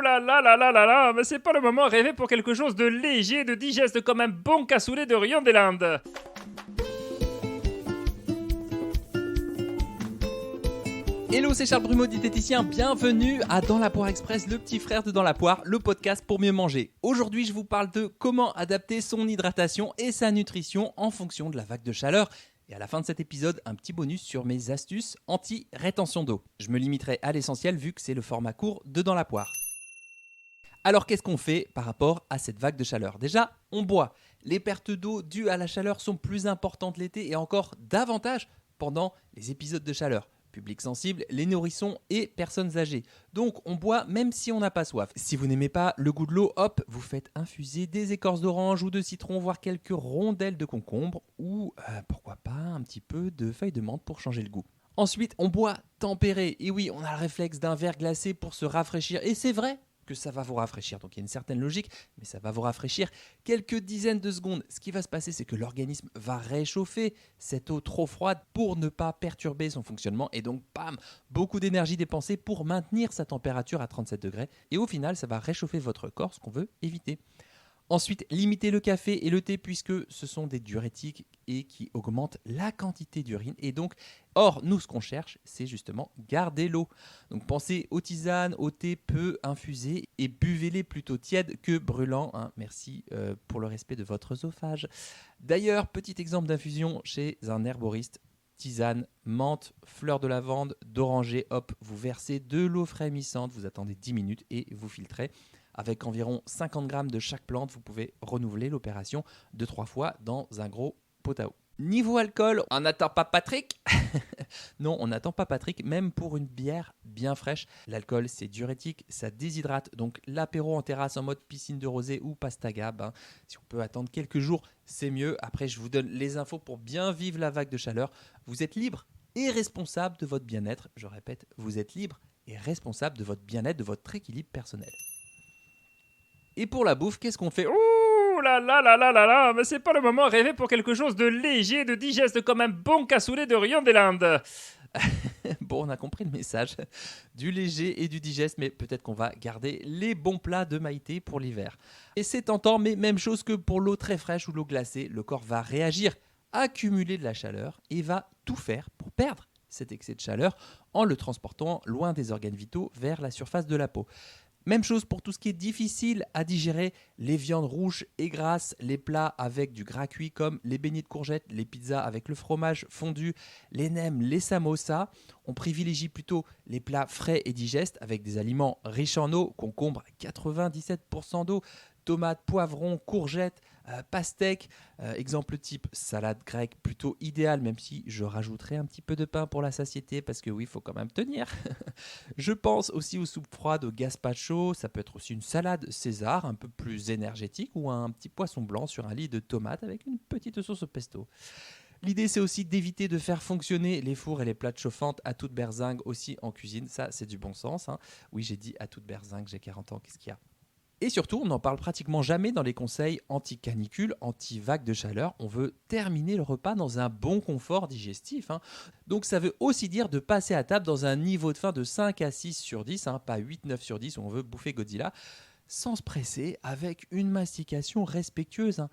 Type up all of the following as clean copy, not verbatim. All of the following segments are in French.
là là là là là là, mais c'est pas le moment rêvé pour quelque chose de léger, de digeste comme un bon cassoulet de Rion des Landes. Hello, c'est Charles Brumeau, diététicien. Bienvenue à Dans la Poire Express, le petit frère de Dans la Poire, le podcast pour mieux manger. Aujourd'hui, je vous parle de comment adapter son hydratation et sa nutrition en fonction de la vague de chaleur. Et à la fin de cet épisode, un petit bonus sur mes astuces anti-rétention d'eau. Je me limiterai à l'essentiel vu que c'est le format court de Dans la Poire. Alors qu'est-ce qu'on fait par rapport à cette vague de chaleur ? Déjà, on boit. Les pertes d'eau dues à la chaleur sont plus importantes l'été et encore davantage pendant les épisodes de chaleur. Public sensible, les nourrissons et personnes âgées. Donc on boit même si on n'a pas soif. Si vous n'aimez pas le goût de l'eau, hop, vous faites infuser des écorces d'orange ou de citron, voire quelques rondelles de concombre ou pourquoi pas un petit peu de feuilles de menthe pour changer le goût. Ensuite, on boit tempéré. Et oui, on a le réflexe d'un verre glacé pour se rafraîchir. Et c'est vrai que ça va vous rafraîchir. Donc il y a une certaine logique, mais ça va vous rafraîchir quelques dizaines de secondes. Ce qui va se passer, c'est que l'organisme va réchauffer cette eau trop froide pour ne pas perturber son fonctionnement. Et donc, bam, beaucoup d'énergie dépensée pour maintenir sa température à 37 degrés. Et au final, ça va réchauffer votre corps, ce qu'on veut éviter. Ensuite, limitez le café et le thé puisque ce sont des diurétiques et qui augmentent la quantité d'urine. Et donc, nous, ce qu'on cherche, c'est justement garder l'eau. Donc, pensez aux tisanes, au thé peu infusé et buvez-les plutôt tièdes que brûlants. Merci pour le respect de votre œsophage. D'ailleurs, petit exemple d'infusion chez un herboriste. Tisane, menthe, fleur de lavande, d'oranger, hop, vous versez de l'eau frémissante, vous attendez 10 minutes et vous filtrez. Avec environ 50 grammes de chaque plante, vous pouvez renouveler l'opération 2-3 fois dans un gros pot à eau. Niveau alcool, on n'attend pas Patrick. Non, on n'attend pas Patrick, même pour une bière bien fraîche. L'alcool, c'est diurétique, ça déshydrate. Donc l'apéro en terrasse en mode piscine de rosé ou pastaga, si on peut attendre quelques jours, c'est mieux. Après, je vous donne les infos pour bien vivre la vague de chaleur. Vous êtes libre et responsable de votre bien-être. Je répète, vous êtes libre et responsable de votre bien-être, de votre équilibre personnel. Et pour la bouffe, qu'est-ce qu'on fait ? Ouh là là là là là là, mais c'est pas le moment rêvé pour quelque chose de léger, de digeste comme un bon cassoulet de Rion des Landes. Bon, on a compris le message. Du léger et du digeste, mais peut-être qu'on va garder les bons plats de Maïté pour l'hiver. Et c'est tentant, mais même chose que pour l'eau très fraîche ou l'eau glacée, le corps va réagir, accumuler de la chaleur et va tout faire pour perdre cet excès de chaleur en le transportant loin des organes vitaux vers la surface de la peau. Même chose pour tout ce qui est difficile à digérer, les viandes rouges et grasses, les plats avec du gras cuit comme les beignets de courgettes, les pizzas avec le fromage fondu, les nems, les samosas. On privilégie plutôt les plats frais et digestes avec des aliments riches en eau, concombre 97% d'eau, tomates, poivrons, courgettes, pastèques. Exemple type salade grecque, plutôt idéal, même si je rajouterai un petit peu de pain pour la satiété parce que oui, il faut quand même tenir. Je pense aussi aux soupes froides, au gazpacho. Ça peut être aussi une salade César, un peu plus énergétique, ou un petit poisson blanc sur un lit de tomates avec une petite sauce au pesto. L'idée, c'est aussi d'éviter de faire fonctionner les fours et les plates chauffantes à toute berzingue aussi en cuisine. Ça, c'est du bon sens. Oui, j'ai dit à toute berzingue, j'ai 40 ans, qu'est-ce qu'il y a ? Et surtout, on n'en parle pratiquement jamais dans les conseils anti-canicule, anti-vague de chaleur. On veut terminer le repas dans un bon confort digestif. Donc ça veut aussi dire de passer à table dans un niveau de faim de 5 à 6 sur 10, pas 8-9 sur 10 où on veut bouffer Godzilla, sans se presser, avec une mastication respectueuse.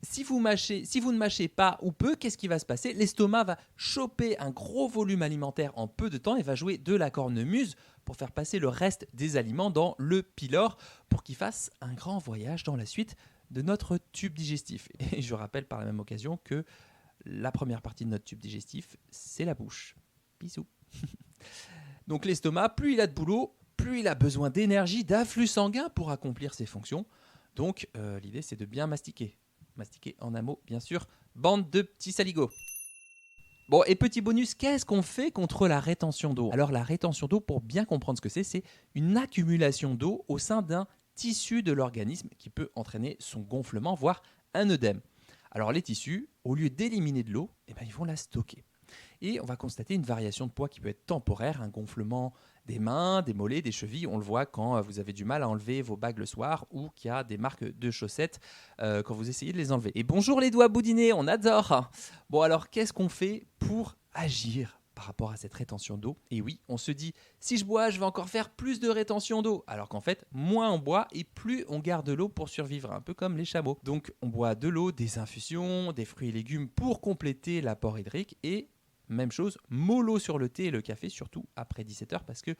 Si vous ne mâchez pas ou peu, qu'est-ce qui va se passer ? L'estomac va choper un gros volume alimentaire en peu de temps et va jouer de la cornemuse pour faire passer le reste des aliments dans le pylore pour qu'il fasse un grand voyage dans la suite de notre tube digestif. Et je rappelle par la même occasion que la première partie de notre tube digestif, c'est la bouche. Bisous. Donc l'estomac, plus il a de boulot, plus il a besoin d'énergie, d'afflux sanguin pour accomplir ses fonctions. Donc l'idée, c'est de bien mastiquer. Mastiquer en un mot, bien sûr. Bande de petits saligots. Bon, et petit bonus, qu'est-ce qu'on fait contre la rétention d'eau ? Alors, la rétention d'eau, pour bien comprendre ce que c'est une accumulation d'eau au sein d'un tissu de l'organisme qui peut entraîner son gonflement, voire un œdème. Alors, les tissus, au lieu d'éliminer de l'eau, ils vont la stocker. Et on va constater une variation de poids qui peut être temporaire, un gonflement des mains, des mollets, des chevilles. On le voit quand vous avez du mal à enlever vos bagues le soir ou qu'il y a des marques de chaussettes quand vous essayez de les enlever. Et bonjour les doigts boudinés, on adore. Bon alors, qu'est-ce qu'on fait pour agir par rapport à cette rétention d'eau. Et oui, on se dit, si je bois, je vais encore faire plus de rétention d'eau. Alors qu'en fait, moins on boit et plus on garde l'eau pour survivre, un peu comme les chameaux. Donc on boit de l'eau, des infusions, des fruits et légumes pour compléter l'apport hydrique. Et même chose, mollo sur le thé et le café, surtout après 17h, parce que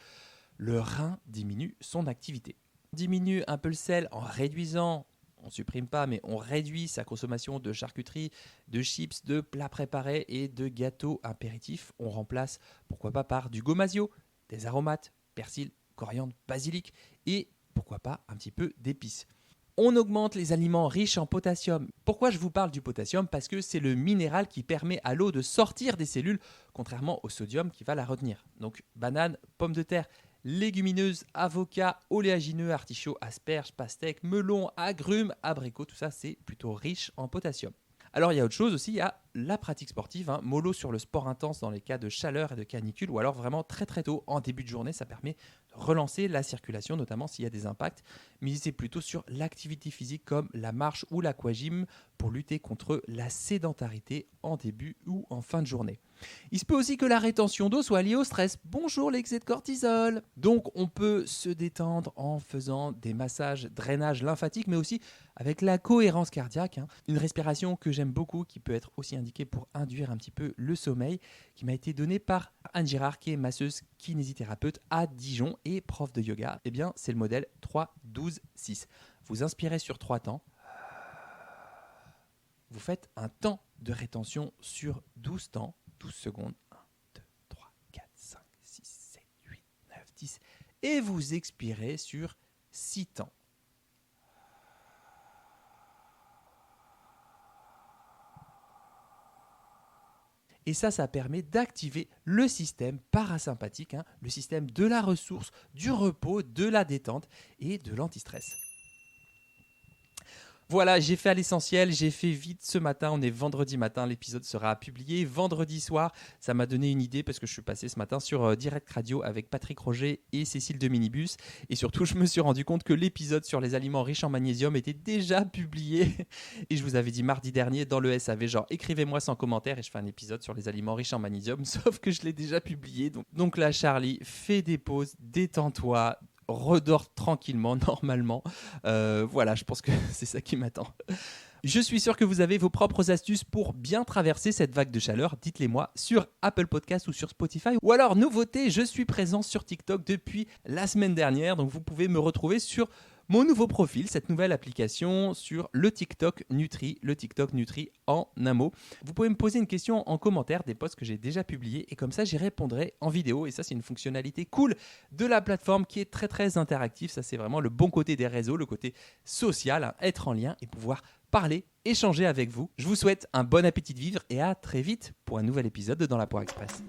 le rein diminue son activité. On diminue un peu le sel en réduisant, on ne supprime pas, mais on réduit sa consommation de charcuterie, de chips, de plats préparés et de gâteaux apéritifs. On remplace, pourquoi pas, par du gomasio, des aromates, persil, coriandre, basilic et pourquoi pas un petit peu d'épices. On augmente les aliments riches en potassium. Pourquoi je vous parle du potassium ? Parce que c'est le minéral qui permet à l'eau de sortir des cellules, contrairement au sodium qui va la retenir. Donc banane, pommes de terre, légumineuses, avocats, oléagineux, artichauts, asperges, pastèques, melons, agrumes, abricots, tout ça c'est plutôt riche en potassium. Alors il y a autre chose aussi, il y a la pratique sportive, mollo sur le sport intense dans les cas de chaleur et de canicule, ou alors vraiment très très tôt en début de journée, ça permet de relancer la circulation, notamment s'il y a des impacts. Misez plutôt sur l'activité physique comme la marche ou l'aquagym pour lutter contre la sédentarité en début ou en fin de journée. Il se peut aussi que la rétention d'eau soit liée au stress. Bonjour l'excès de cortisol. Donc on peut se détendre en faisant des massages, drainage lymphatique, mais aussi avec la cohérence cardiaque. Une respiration que j'aime beaucoup, qui peut être aussi indiquée pour induire un petit peu le sommeil, qui m'a été donnée par Anne Girard, qui est masseuse kinésithérapeute à Dijon et prof de yoga. Eh bien, c'est le modèle 3-12-6. Vous inspirez sur 3 temps. Vous faites un temps de rétention sur 12 temps. 12 secondes, 1, 2, 3, 4, 5, 6, 7, 8, 9, 10. Et vous expirez sur 6 temps. Et ça permet d'activer le système parasympathique, le système de la ressource, du repos, de la détente et de l'antistress. Voilà, j'ai fait à l'essentiel, j'ai fait vite ce matin, on est vendredi matin, l'épisode sera publié vendredi soir. Ça m'a donné une idée parce que je suis passé ce matin sur Direct Radio avec Patrick Roger et Cécile de Minibus. Et surtout, je me suis rendu compte que l'épisode sur les aliments riches en magnésium était déjà publié. Et je vous avais dit mardi dernier dans le SAV, genre écrivez-moi sans commentaire et je fais un épisode sur les aliments riches en magnésium, sauf que je l'ai déjà publié. Donc là, Charlie, fais des pauses, détends-toi, redors tranquillement, normalement. Voilà, je pense que c'est ça qui m'attend. Je suis sûr que vous avez vos propres astuces pour bien traverser cette vague de chaleur. Dites-les moi sur Apple Podcast ou sur Spotify. Ou alors, nouveauté, je suis présent sur TikTok depuis la semaine dernière. Donc, vous pouvez me retrouver sur mon nouveau profil, cette nouvelle application sur le TikTok Nutri en un mot. Vous pouvez me poser une question en commentaire des posts que j'ai déjà publiés et comme ça j'y répondrai en vidéo et ça c'est une fonctionnalité cool de la plateforme qui est très très interactive. Ça c'est vraiment le bon côté des réseaux, le côté social, être en lien et pouvoir parler, échanger avec vous. Je vous souhaite un bon appétit de vivre et à très vite pour un nouvel épisode de Dans la Poire Express.